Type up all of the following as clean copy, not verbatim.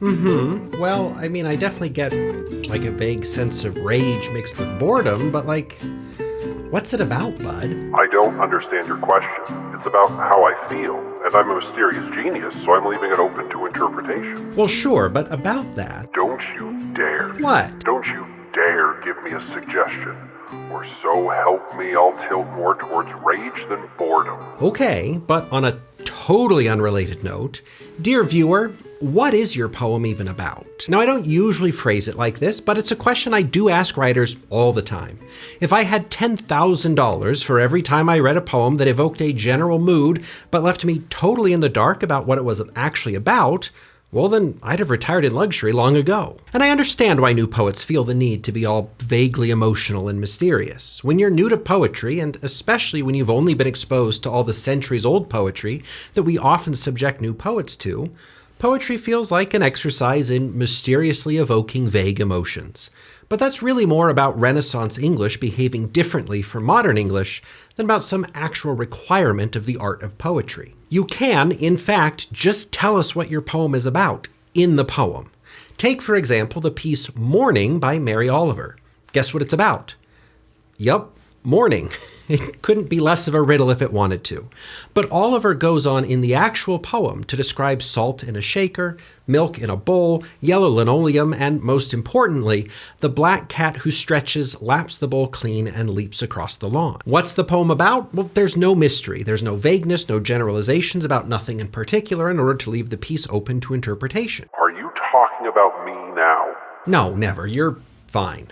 Well, I mean, I definitely get like a vague sense of rage mixed with boredom, but what's it about, bud? I don't understand your question. It's about how I feel, and I'm a mysterious genius, so I'm leaving it open to interpretation. Well, sure, but about that. Don't you dare. What? Don't you dare give me a suggestion, or so help me, I'll tilt more towards rage than boredom. Okay, but on a totally unrelated note, dear viewer, what is your poem even about? Now, I don't usually phrase it like this, but it's a question I do ask writers all the time. If I had $10,000 for every time I read a poem that evoked a general mood but left me totally in the dark about what it was actually about, well, then I'd have retired in luxury long ago. And I understand why new poets feel the need to be all vaguely emotional and mysterious. When you're new to poetry, and especially when you've only been exposed to all the centuries-old poetry that we often subject new poets to, poetry feels like an exercise in mysteriously evoking vague emotions. But that's really more about Renaissance English behaving differently from modern English than about some actual requirement of the art of poetry. You can, in fact, just tell us what your poem is about in the poem. Take, for example, the piece Morning by Mary Oliver. Guess what it's about? Yup, morning. It couldn't be less of a riddle if it wanted to. But Oliver goes on in the actual poem to describe salt in a shaker, milk in a bowl, yellow linoleum, and most importantly, the black cat who stretches, laps the bowl clean, and leaps across the lawn. What's the poem about? Well, there's no mystery. There's no vagueness, no generalizations about nothing in particular in order to leave the piece open to interpretation. Are you talking about me now? No, never. You're fine.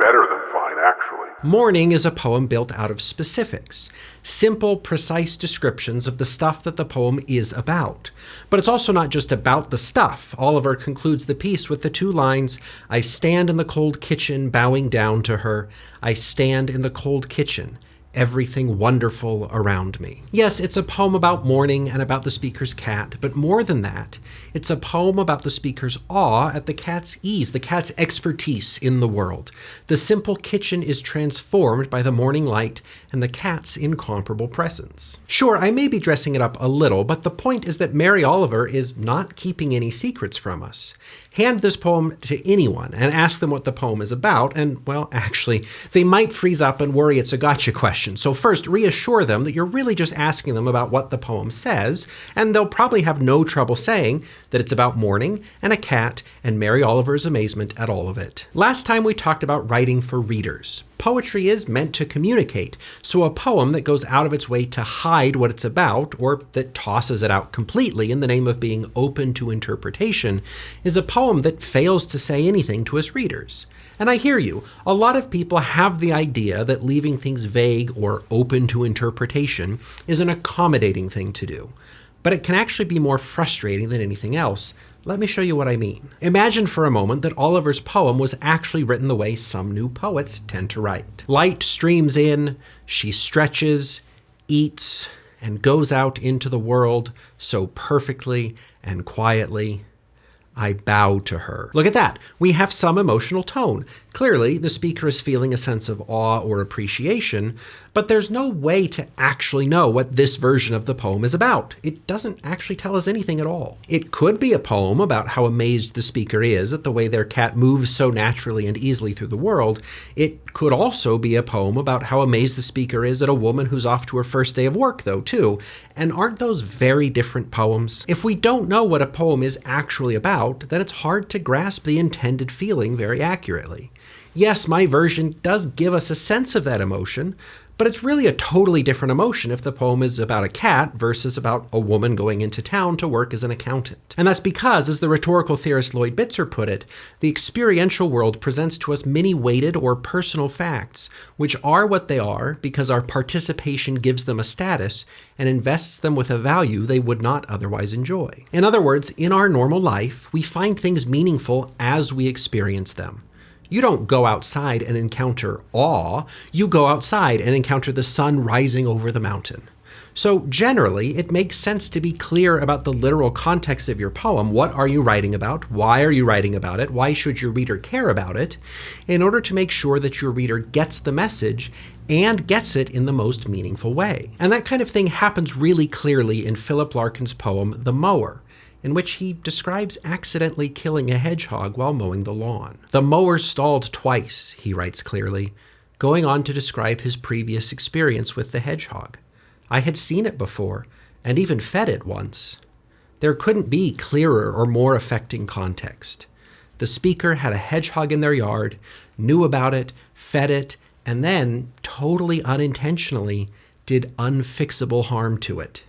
Better than fine, actually. Morning is a poem built out of specifics, simple, precise descriptions of the stuff that the poem is about. But it's also not just about the stuff. Oliver concludes the piece with the two lines, "I stand in the cold kitchen, bowing down to her. I stand in the cold kitchen. Everything wonderful around me." Yes, it's a poem about mourning and about the speaker's cat, but more than that, it's a poem about the speaker's awe at the cat's ease, the cat's expertise in the world. The simple kitchen is transformed by the morning light and the cat's incomparable presence. Sure, I may be dressing it up a little, but the point is that Mary Oliver is not keeping any secrets from us. Hand this poem to anyone and ask them what the poem is about, and, well, actually, they might freeze up and worry it's a gotcha question. So first, reassure them that you're really just asking them about what the poem says, and they'll probably have no trouble saying that it's about mourning and a cat and Mary Oliver's amazement at all of it. Last time we talked about writing for readers. Poetry is meant to communicate, so a poem that goes out of its way to hide what it's about, or that tosses it out completely in the name of being open to interpretation, is a poem that fails to say anything to its readers. And I hear you, a lot of people have the idea that leaving things vague or open to interpretation is an accommodating thing to do. But it can actually be more frustrating than anything else. Let me show you what I mean. Imagine for a moment that Oliver's poem was actually written the way some new poets tend to write. Light streams in, she stretches, eats, and goes out into the world so perfectly and quietly. I bow to her. Look at that. We have some emotional tone. Clearly, the speaker is feeling a sense of awe or appreciation, but there's no way to actually know what this version of the poem is about. It doesn't actually tell us anything at all. It could be a poem about how amazed the speaker is at the way their cat moves so naturally and easily through the world. It could also be a poem about how amazed the speaker is at a woman who's off to her first day of work, though, too. And aren't those very different poems? If we don't know what a poem is actually about, then it's hard to grasp the intended feeling very accurately. Yes, my version does give us a sense of that emotion, but it's really a totally different emotion if the poem is about a cat versus about a woman going into town to work as an accountant. And that's because, as the rhetorical theorist Lloyd Bitzer put it, the experiential world presents to us many weighted or personal facts, which are what they are because our participation gives them a status and invests them with a value they would not otherwise enjoy. In other words, in our normal life, we find things meaningful as we experience them. You don't go outside and encounter awe. You go outside and encounter the sun rising over the mountain. So generally, it makes sense to be clear about the literal context of your poem. What are you writing about? Why are you writing about it? Why should your reader care about it? In order to make sure that your reader gets the message and gets it in the most meaningful way. And that kind of thing happens really clearly in Philip Larkin's poem, The Mower. in which he describes accidentally killing a hedgehog while mowing the lawn. "The mower stalled twice," he writes clearly, going on to describe his previous experience with the hedgehog. "I had seen it before, and even fed it once." There couldn't be clearer or more affecting context. The speaker had a hedgehog in their yard, knew about it, fed it, and then, totally unintentionally, did unfixable harm to it.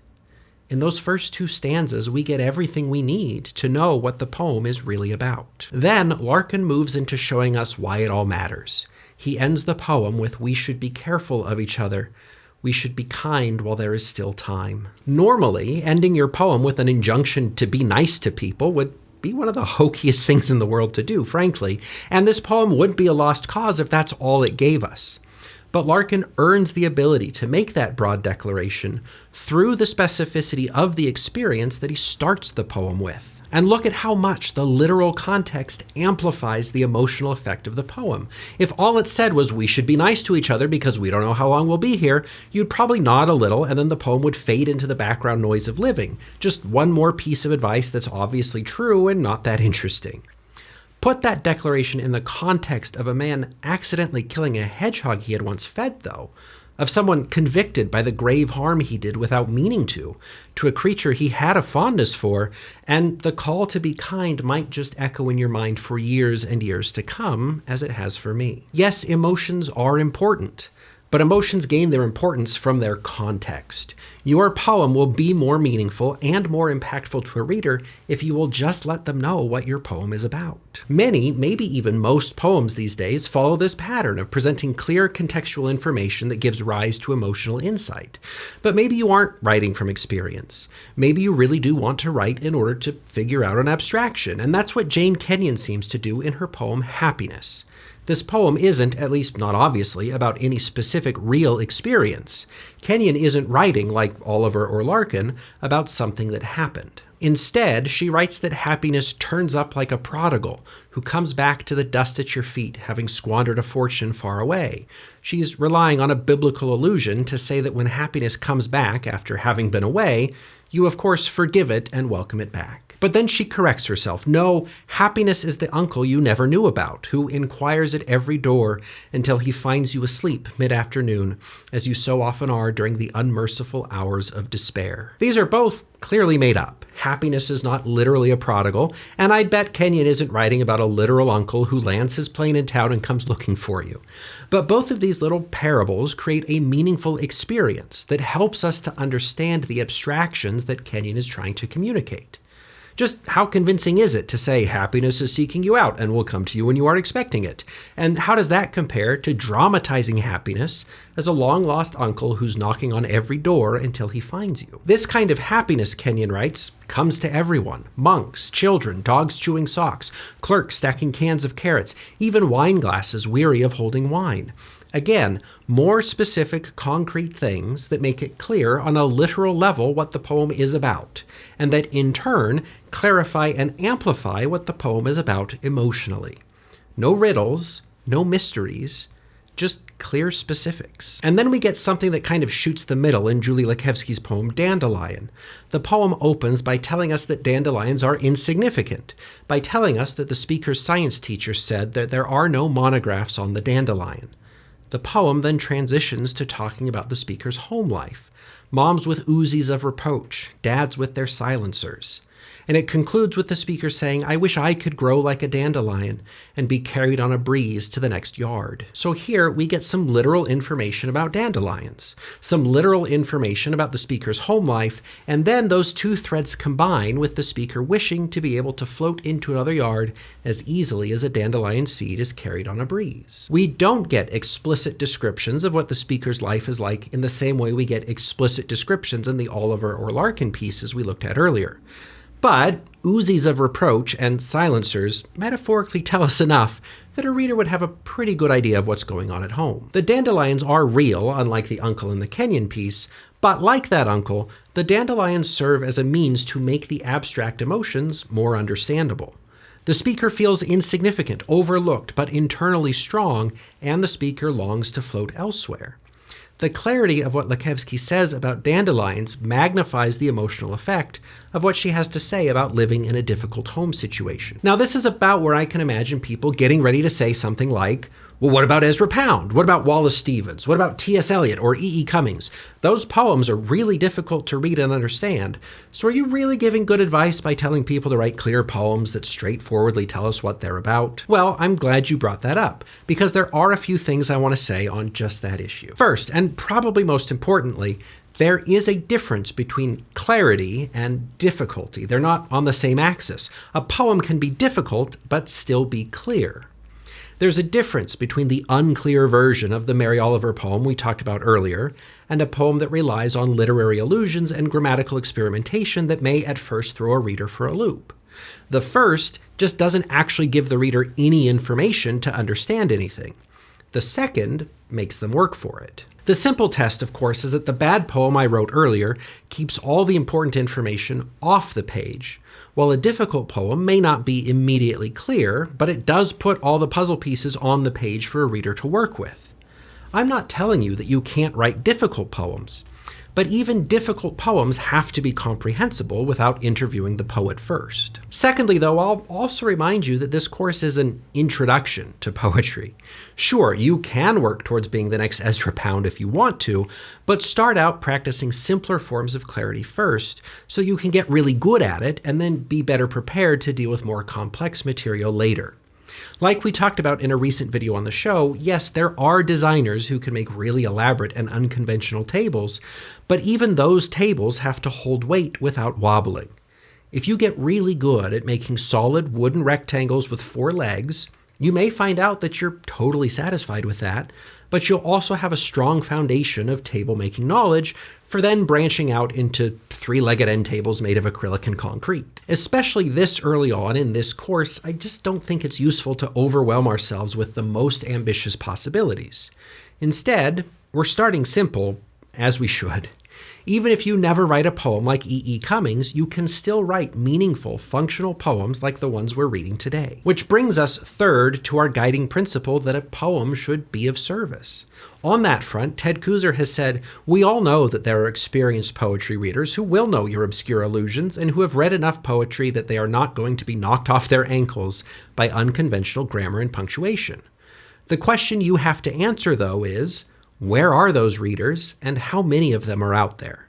In those first two stanzas, we get everything we need to know what the poem is really about. Then Larkin moves into showing us why it all matters. He ends the poem with, "We should be careful of each other. We should be kind while there is still time." Normally, ending your poem with an injunction to be nice to people would be one of the hokiest things in the world to do, frankly, and this poem would be a lost cause if that's all it gave us. But Larkin earns the ability to make that broad declaration through the specificity of the experience that he starts the poem with. And look at how much the literal context amplifies the emotional effect of the poem. If all it said was, "We should be nice to each other because we don't know how long we'll be here," you'd probably nod a little and then the poem would fade into the background noise of living. Just one more piece of advice that's obviously true and not that interesting. Put that declaration in the context of a man accidentally killing a hedgehog he had once fed, though, of someone convicted by the grave harm he did without meaning to a creature he had a fondness for, and the call to be kind might just echo in your mind for years and years to come, as it has for me. Yes, emotions are important, but emotions gain their importance from their context. Your poem will be more meaningful and more impactful to a reader if you will just let them know what your poem is about. Many, maybe even most poems these days follow this pattern of presenting clear contextual information that gives rise to emotional insight. But maybe you aren't writing from experience. Maybe you really do want to write in order to figure out an abstraction, and that's what Jane Kenyon seems to do in her poem Happiness. This poem isn't, at least not obviously, about any specific real experience. Kenyon isn't writing, like Oliver or Larkin, about something that happened. Instead, she writes that happiness turns up like a prodigal who comes back to the dust at your feet, having squandered a fortune far away. She's relying on a biblical allusion to say that when happiness comes back after having been away, you of course forgive it and welcome it back. But then she corrects herself. No, happiness is the uncle you never knew about, who inquires at every door until he finds you asleep mid-afternoon, as you so often are during the unmerciful hours of despair. These are both clearly made up. Happiness is not literally a prodigal, and I'd bet Kenyon isn't writing about a literal uncle who lands his plane in town and comes looking for you. But both of these little parables create a meaningful experience that helps us to understand the abstractions that Kenyon is trying to communicate. Just how convincing is it to say happiness is seeking you out and will come to you when you aren't expecting it? And how does that compare to dramatizing happiness as a long-lost uncle who's knocking on every door until he finds you? This kind of happiness, Kenyon writes, comes to everyone. Monks, children, dogs chewing socks, clerks stacking cans of carrots, even wine glasses weary of holding wine. Again, more specific, concrete things that make it clear on a literal level what the poem is about, and that in turn clarify and amplify what the poem is about emotionally. No riddles, no mysteries, just clear specifics. And then we get something that kind of shoots the middle in Julie Lakevsky's poem Dandelion. The poem opens by telling us that dandelions are insignificant, by telling us that the speaker's science teacher said that there are no monographs on the dandelion. The poem then transitions to talking about the speaker's home life, moms with Uzis of reproach, dads with their silencers. And it concludes with the speaker saying, "I wish I could grow like a dandelion and be carried on a breeze to the next yard." So here we get some literal information about dandelions, some literal information about the speaker's home life, and then those two threads combine with the speaker wishing to be able to float into another yard as easily as a dandelion seed is carried on a breeze. We don't get explicit descriptions of what the speaker's life is like in the same way we get explicit descriptions in the Oliver or Larkin pieces we looked at earlier. But Uzis of reproach and silencers metaphorically tell us enough that a reader would have a pretty good idea of what's going on at home. The dandelions are real, unlike the uncle in the Kenyon piece, but like that uncle, the dandelions serve as a means to make the abstract emotions more understandable. The speaker feels insignificant, overlooked, but internally strong, and the speaker longs to float elsewhere. The clarity of what Lakevsky says about dandelions magnifies the emotional effect of what she has to say about living in a difficult home situation. Now, this is about where I can imagine people getting ready to say something like, well, what about Ezra Pound? What about Wallace Stevens? What about T.S. Eliot or E.E. Cummings? Those poems are really difficult to read and understand. So are you really giving good advice by telling people to write clear poems that straightforwardly tell us what they're about? Well, I'm glad you brought that up, because there are a few things I want to say on just that issue. First, and probably most importantly, there is a difference between clarity and difficulty. They're not on the same axis. A poem can be difficult, but still be clear. There's a difference between the unclear version of the Mary Oliver poem we talked about earlier and a poem that relies on literary allusions and grammatical experimentation that may at first throw a reader for a loop. The first just doesn't actually give the reader any information to understand anything. The second makes them work for it. The simple test, of course, is that the bad poem I wrote earlier keeps all the important information off the page, while a difficult poem may not be immediately clear, but it does put all the puzzle pieces on the page for a reader to work with. I'm not telling you that you can't write difficult poems, but even difficult poems have to be comprehensible without interviewing the poet first. Secondly, though, I'll also remind you that this course is an introduction to poetry. Sure, you can work towards being the next Ezra Pound if you want to, but start out practicing simpler forms of clarity first so you can get really good at it and then be better prepared to deal with more complex material later. Like we talked about in a recent video on the show, yes, there are designers who can make really elaborate and unconventional tables, but even those tables have to hold weight without wobbling. If you get really good at making solid wooden rectangles with 4 legs, you may find out that you're totally satisfied with that, but you'll also have a strong foundation of table making knowledge for then branching out into 3-legged end tables made of acrylic and concrete. Especially this early on in this course, I just don't think it's useful to overwhelm ourselves with the most ambitious possibilities. Instead, we're starting simple, as we should. Even if you never write a poem like E.E. Cummings, you can still write meaningful, functional poems like the ones we're reading today. Which brings us third to our guiding principle that a poem should be of service. On that front, Ted Kooser has said, we all know that there are experienced poetry readers who will know your obscure allusions and who have read enough poetry that they are not going to be knocked off their ankles by unconventional grammar and punctuation. The question you have to answer, though, is, where are those readers, and how many of them are out there?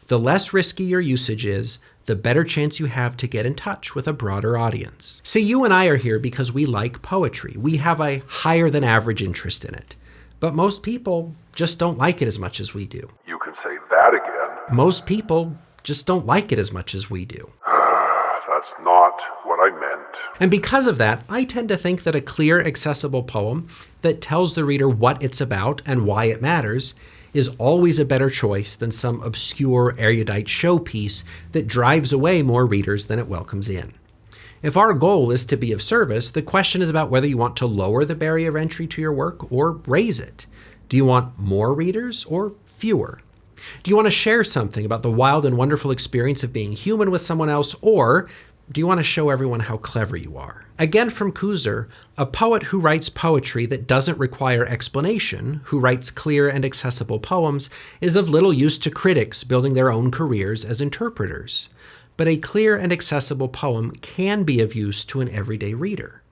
The less risky your usage is, the better chance you have to get in touch with a broader audience. See, you and I are here because we like poetry. We have a higher than average interest in it. But most people just don't like it as much as we do. You can say that again. Most people just don't like it as much as we do. That's not what I meant. And because of that, I tend to think that a clear, accessible poem that tells the reader what it's about and why it matters is always a better choice than some obscure, erudite showpiece that drives away more readers than it welcomes in. If our goal is to be of service, the question is about whether you want to lower the barrier of entry to your work or raise it. Do you want more readers or fewer? Do you want to share something about the wild and wonderful experience of being human with someone else, or do you want to show everyone how clever you are? Again from Kooser, a poet who writes poetry that doesn't require explanation, who writes clear and accessible poems, is of little use to critics building their own careers as interpreters. But a clear and accessible poem can be of use to an everyday reader.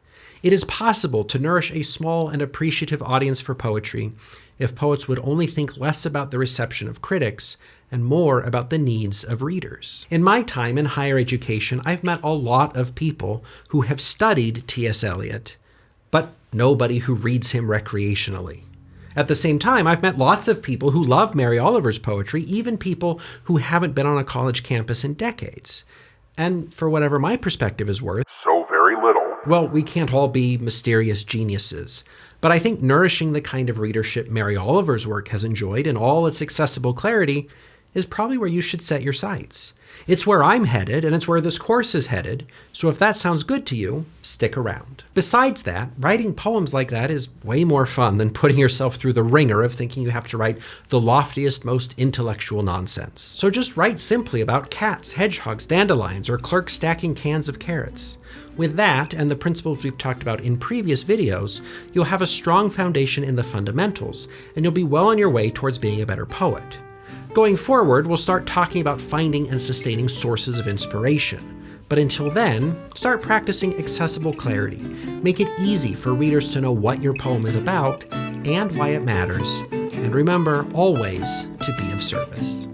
It is possible to nourish a small and appreciative audience for poetry if poets would only think less about the reception of critics and more about the needs of readers. In my time in higher education, I've met a lot of people who have studied T.S. Eliot, but nobody who reads him recreationally. At the same time, I've met lots of people who love Mary Oliver's poetry, even people who haven't been on a college campus in decades. And for whatever my perspective is worth, So very little. well, we can't all be mysterious geniuses. But I think nourishing the kind of readership Mary Oliver's work has enjoyed in all its accessible clarity is probably where you should set your sights. It's where I'm headed, and it's where this course is headed, so if that sounds good to you, stick around. Besides that, writing poems like that is way more fun than putting yourself through the ringer of thinking you have to write the loftiest, most intellectual nonsense. So just write simply about cats, hedgehogs, dandelions, or clerks stacking cans of carrots. With that, and the principles we've talked about in previous videos, you'll have a strong foundation in the fundamentals, and you'll be well on your way towards being a better poet. Going forward, we'll start talking about finding and sustaining sources of inspiration. But until then, start practicing accessible clarity. Make it easy for readers to know what your poem is about and why it matters. And remember always to be of service.